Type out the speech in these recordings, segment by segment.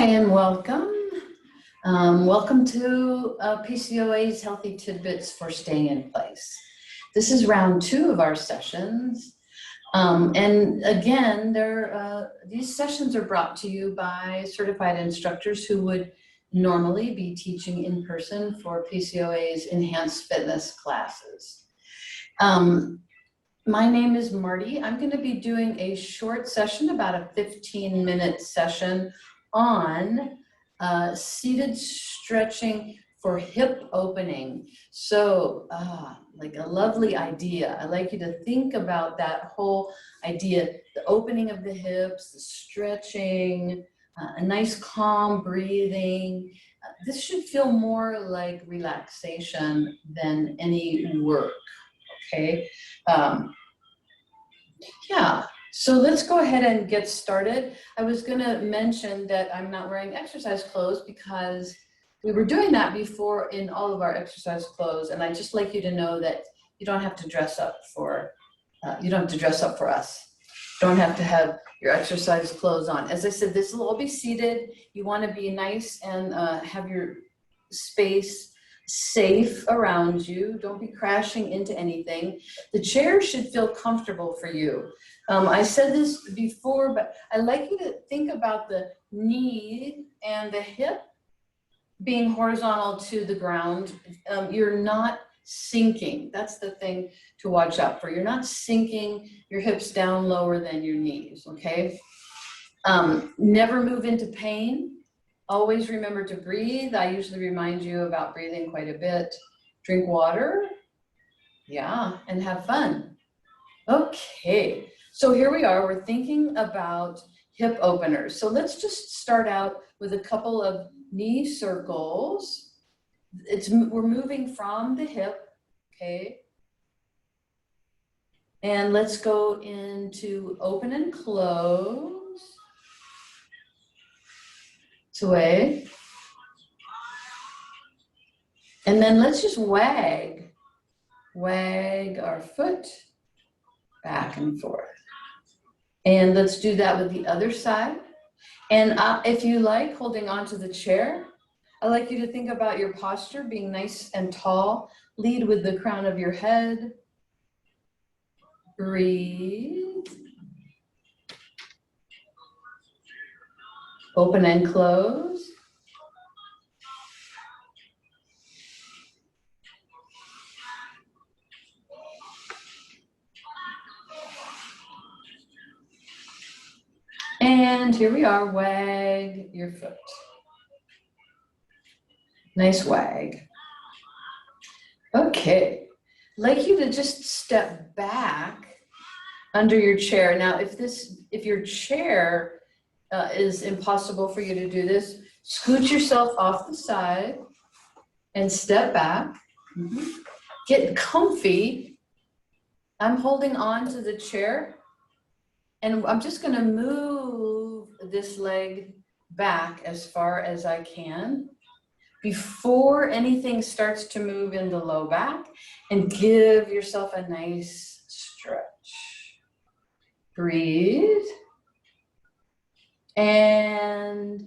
Hi and welcome. Welcome to PCOA's Healthy Tidbits for Staying in Place. This is round 2 of our sessions. And again, these sessions are brought to you by certified instructors who would normally be teaching in person for PCOA's enhanced fitness classes. My name is Marty. I'm going to be doing a short session, about a 15-minute session on seated stretching for hip opening. So like a lovely idea. I'd like you to think about that whole idea, the opening of the hips, the stretching, a nice calm breathing. This should feel more like relaxation than any work, okay? Yeah, so let's go ahead and get started. I was gonna mention that I'm not wearing exercise clothes because we were doing that before in all of our exercise clothes, and I'd just like you to know that you don't have to dress up for, us. You don't have to have your exercise clothes on. As I said, this will all be seated. You wanna be nice and have your space safe around you. Don't be crashing into anything. The chair should feel comfortable for you. I said this before, but I'd like you to think about the knee and the hip being horizontal to the ground. You're not sinking. That's the thing to watch out for. You're not sinking your hips down lower than your knees, okay? Never move into pain. Always remember to breathe. I usually remind you about breathing quite a bit. Drink water, yeah, and have fun. Okay, so here we are. We're thinking about hip openers. So let's just start out with a couple of knee circles. We're moving from the hip, okay? And let's go into open and close. Sway. And then let's just wag our foot back and forth. And let's do that with the other side. And if you like holding onto the chair, I'd like you to think about your posture being nice and tall. Lead with the crown of your head. Breathe. Open and close. And here we are, wag your foot. Nice wag. Okay, I'd like you to just step back under your chair. Now, if your chair is impossible for you to do this, scoot yourself off the side and step back. Get comfy. I'm holding on to the chair. And I'm just going to move this leg back as far as I can before anything starts to move in the low back, and give yourself a nice stretch. Breathe. And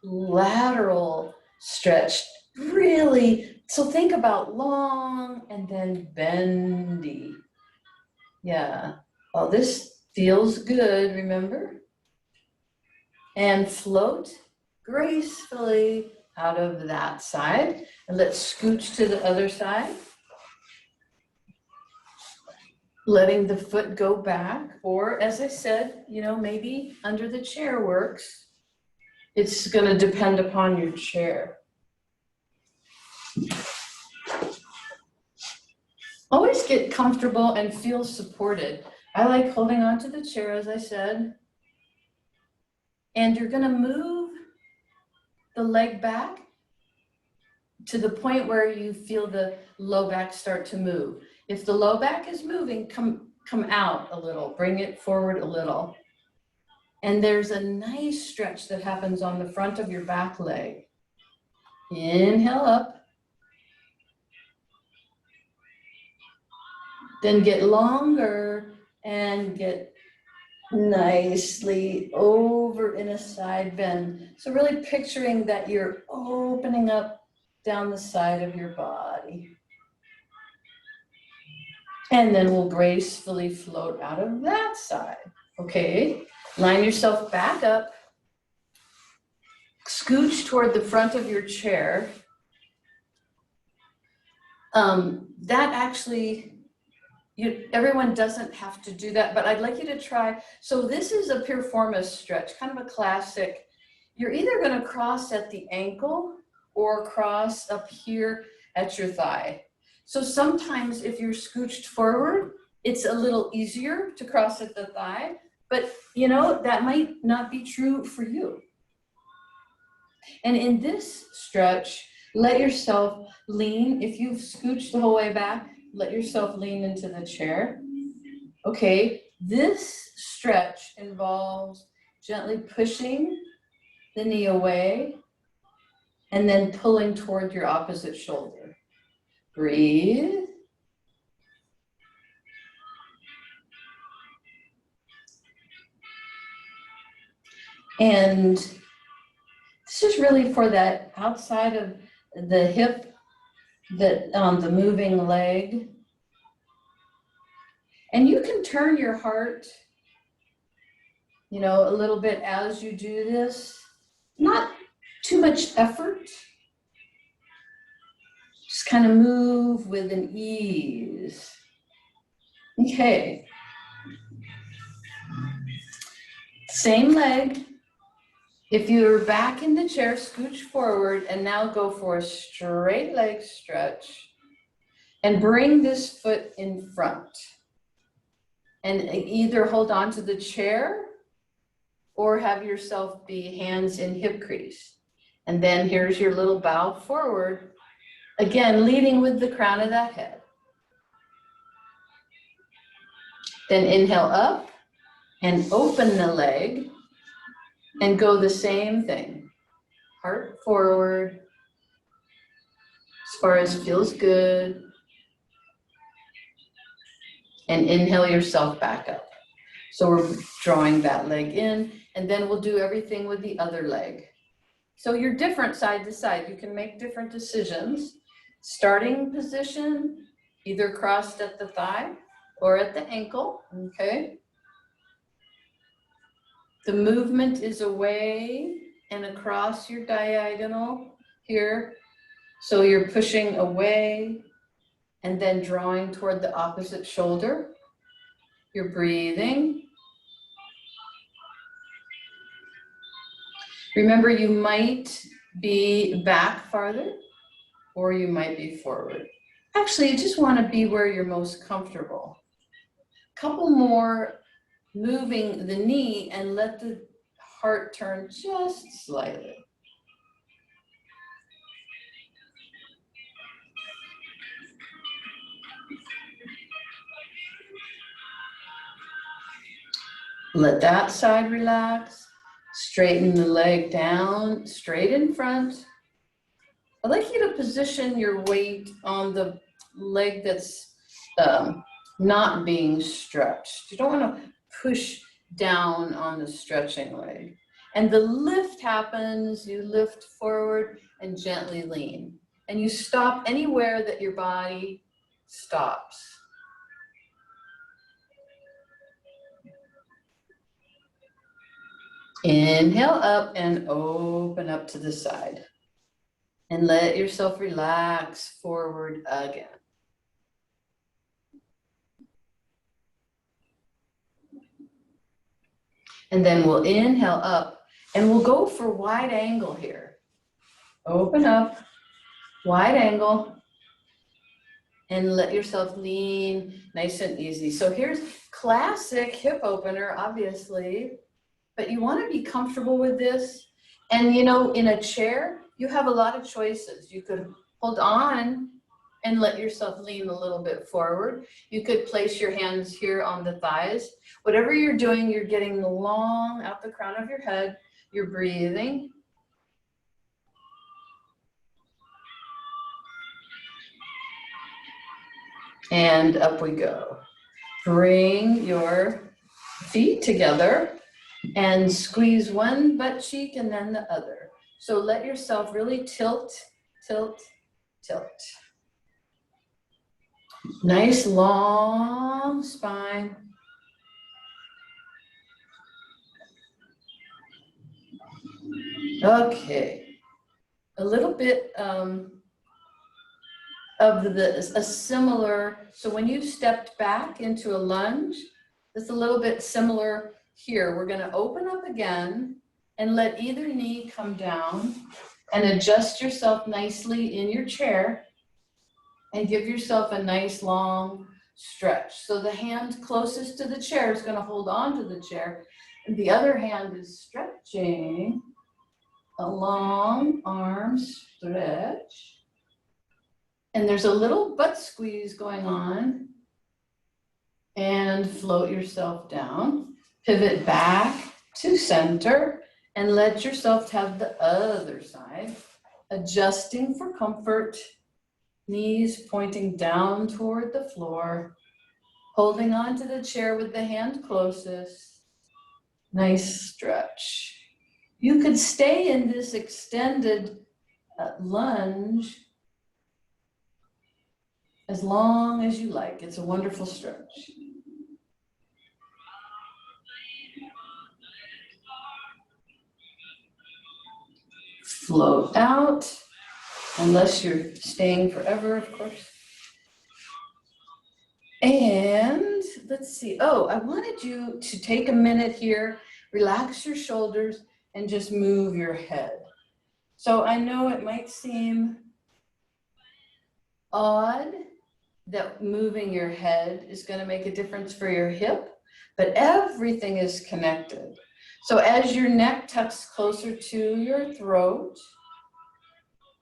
lateral stretch. Really, so think about long and then bendy. Yeah, well, this feels good, remember? And float gracefully out of that side. And let's scooch to the other side. Letting the foot go back, or as I said, maybe under the chair works. It's going to depend upon your chair. Always get comfortable and feel supported. I like holding on to the chair, as I said. And you're going to move the leg back to the point where you feel the low back start to move. If the low back is moving, come out a little, bring it forward a little. And there's a nice stretch that happens on the front of your back leg. Inhale up. Then get longer and get nicely over in a side bend. So really picturing that you're opening up down the side of your body. And then we'll gracefully float out of that side. Okay, line yourself back up. Scooch toward the front of your chair. That actually, everyone doesn't have to do that, but I'd like you to try. So this is a Piriformis stretch, kind of a classic. You're either going to cross at the ankle or cross up here at your thigh. So sometimes if you're scooched forward, it's a little easier to cross at the thigh, but you know, that might not be true for you. And in this stretch, let yourself lean. If you've scooched the whole way back, let yourself lean into the chair. Okay, this stretch involves gently pushing the knee away and then pulling toward your opposite shoulder. Breathe. And this is really for that outside of the hip, the moving leg. And you can turn your heart, you know, a little bit as you do this. Not too much effort. Just kind of move with an ease. Okay. Same leg. If you're back in the chair, scooch forward and now go for a straight leg stretch and bring this foot in front. And either hold on to the chair or have yourself be hands in hip crease. And then here's your little bow forward. Again, leading with the crown of that head. Then inhale up and open the leg and go the same thing. Heart forward, as far as feels good. And inhale yourself back up. So we're drawing that leg in, and then we'll do everything with the other leg. So you're different side to side. You can make different decisions. Starting position, either crossed at the thigh or at the ankle, okay? The movement is away and across your diagonal here. So you're pushing away and then drawing toward the opposite shoulder. You're breathing. Remember, you might be back farther or you might be forward. Actually, you just want to be where you're most comfortable. Couple more, moving the knee and let the heart turn just slightly. Let that side relax. Straighten the leg down, straight in front. I'd like you to position your weight on the leg that's not being stretched. You don't want to push down on the stretching leg. And the lift happens, you lift forward and gently lean. And you stop anywhere that your body stops. Inhale up and open up to the side. And let yourself relax forward again. And then we'll inhale up and we'll go for wide angle here. Open up, wide angle, and let yourself lean nice and easy. So here's classic hip opener, obviously, but you want to be comfortable with this. And you know, in a chair, you have a lot of choices. You could hold on and let yourself lean a little bit forward. You could place your hands here on the thighs. Whatever you're doing, you're getting the long out the crown of your head. You're breathing. And up we go. Bring your feet together and squeeze one butt cheek and then the other. So let yourself really tilt, tilt, tilt. Nice long spine. Okay, a little bit of a similar, so when you stepped back into a lunge, it's a little bit similar here. We're gonna open up again and let either knee come down and adjust yourself nicely in your chair and give yourself a nice long stretch. So the hand closest to the chair is gonna hold on to the chair, and the other hand is stretching a long arm stretch. And there's a little butt squeeze going on. And float yourself down. Pivot back to center and let yourself have the other side. Adjusting for comfort. Knees pointing down toward the floor. Holding on to the chair with the hand closest. Nice stretch. You could stay in this extended lunge as long as you like. It's a wonderful stretch. Float out, unless you're staying forever, of course. And let's see. Oh, I wanted you to take a minute here, relax your shoulders, and just move your head. So I know it might seem odd that moving your head is going to make a difference for your hip, but everything is connected. So as your neck tucks closer to your throat,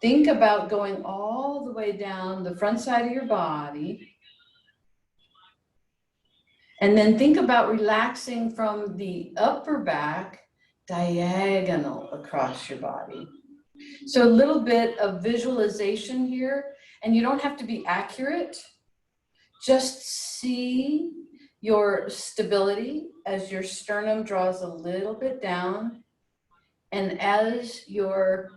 think about going all the way down the front side of your body. And then think about relaxing from the upper back diagonal across your body. So a little bit of visualization here, and you don't have to be accurate. Just see your stability as your sternum draws a little bit down, and as your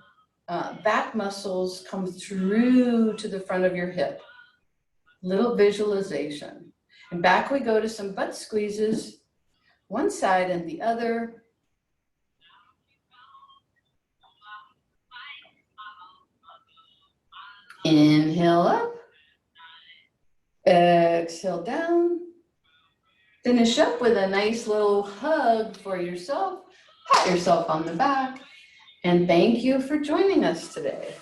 back muscles come through to the front of your hip. Little visualization. And back we go to some butt squeezes, one side and the other. Inhale up. Exhale down. Finish up with a nice little hug for yourself. Pat yourself on the back. And thank you for joining us today.